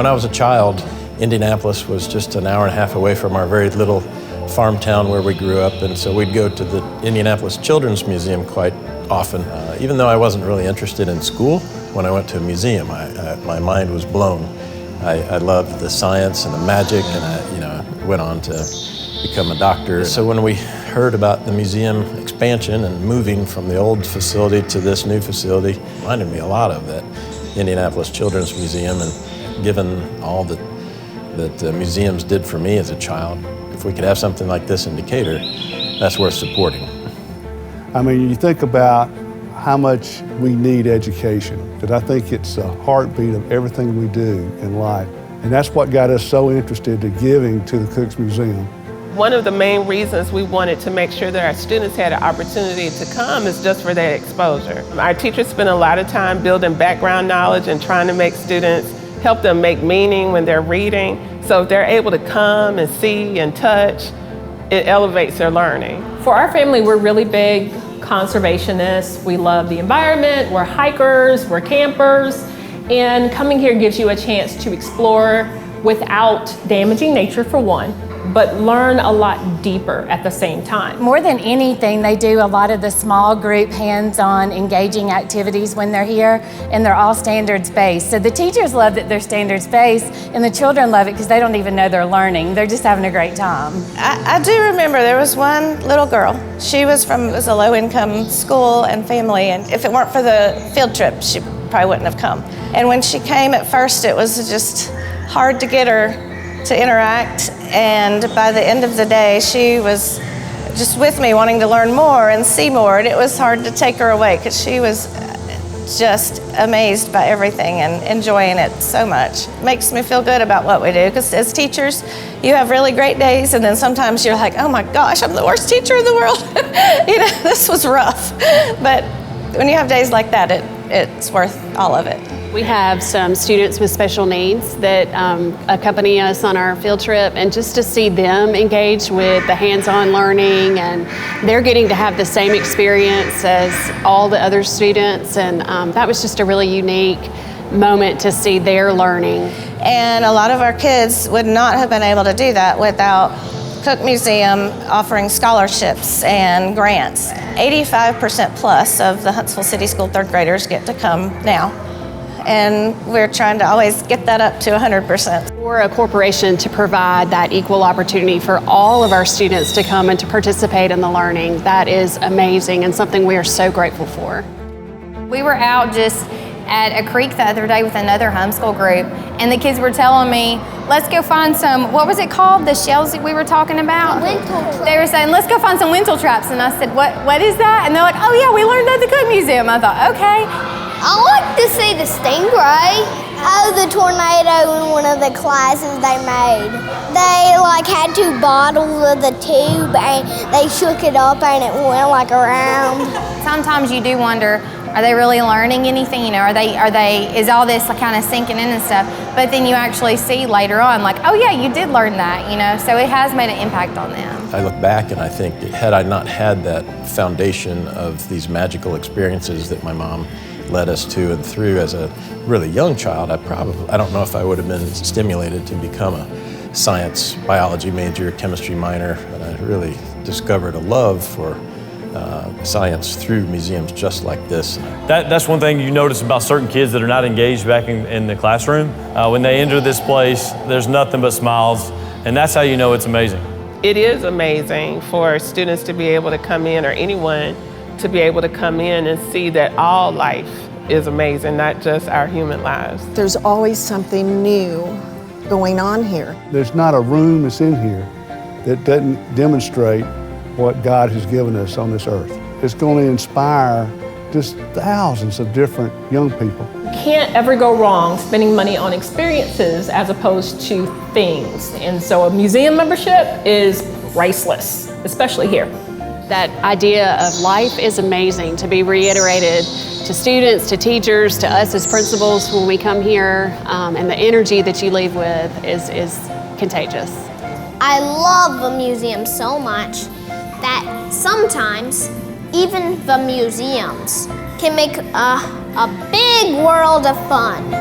When I was a child, Indianapolis was just an hour and a half away from our very little farm town where we grew up, and so we'd go to the Indianapolis Children's Museum quite often. Even though I wasn't really interested in school, when I went to a museum, my mind was blown. I loved the science and the magic, and I went on to become a doctor. So when we heard about the museum expansion and moving from the old facility to this new facility, it reminded me a lot of that Indianapolis Children's Museum, and given all that museums did for me as a child, if we could have something like this in Decatur, that's worth supporting. I mean, you think about how much we need education, that I think it's a heartbeat of everything we do in life. And that's what got us so interested in giving to the Cooks Museum. One of the main reasons we wanted to make sure that our students had an opportunity to come is just for that exposure. Our teachers spend a lot of time building background knowledge and trying to make students, help them make meaning when they're reading. So if they're able to come and see and touch, it elevates their learning. For our family, we're really big conservationists. We love the environment, we're hikers, we're campers, and coming here gives you a chance to explore without damaging nature for one, but learn a lot deeper at the same time. More than anything, they do a lot of the small group hands-on engaging activities when they're here, and they're all standards-based. So the teachers love that they're standards-based, and the children love it because they don't even know they're learning. They're just having a great time. I do remember there was one little girl. She was from a low-income school and family, and if it weren't for the field trip, she probably wouldn't have come. And when she came at first, it was just hard to get her to interact, and by the end of the day she was just with me wanting to learn more and see more, and it was hard to take her away because she was just amazed by everything and enjoying it so much. It makes me feel good about what we do, because as teachers you have really great days, and then sometimes you're like, oh my gosh, I'm the worst teacher in the world. This was rough. But when you have days like that, it's worth all of it. We have some students with special needs that accompany us on our field trip, and just to see them engage with the hands-on learning, and they're getting to have the same experience as all the other students, and that was just a really unique moment to see their learning. And a lot of our kids would not have been able to do that without Cook Museum offering scholarships and grants. 85% plus of the Huntsville City School third graders get to come now. And we're trying to always get that up to 100%. We're a corporation to provide that equal opportunity for all of our students to come and to participate in the learning. That is amazing and something we are so grateful for. We were out just at a creek the other day with another homeschool group, and the kids were telling me, let's go find some, what was it called, the shells that we were talking about? Lentil traps. They were saying, let's go find some lentil traps, and I said, what is that? And they're like, oh yeah, we learned that at the Cook Museum. I thought, okay. I like to see the stingray. Oh, the tornado in one of the classes they made. They had 2 bottles of the tube, and they shook it up and it went around. Sometimes you do wonder, are they really learning anything? Is all this kind of sinking in and stuff? But then you actually see later on, oh yeah, you did learn that, so it has made an impact on them. I look back and I think, had I not had that foundation of these magical experiences that my mom led us to and through as a really young child, I don't know if I would have been stimulated to become a science, biology major, chemistry minor, but I really discovered a love for science through museums just like this. That's one thing you notice about certain kids that are not engaged back in the classroom. When they enter this place, there's nothing but smiles, and that's how you know it's amazing. It is amazing for students to be able to come in, or anyone to be able to come in and see that all life is amazing, not just our human lives. There's always something new going on here. There's not a room that's in here that doesn't demonstrate what God has given us on this earth. It's going to inspire just thousands of different young people. Can't ever go wrong spending money on experiences as opposed to things. And so a museum membership is priceless, especially here. That idea of life is amazing to be reiterated to students, to teachers, to us as principals when we come here, and the energy that you leave with is contagious. I love the museum so much that sometimes even the museums can make a big world of fun.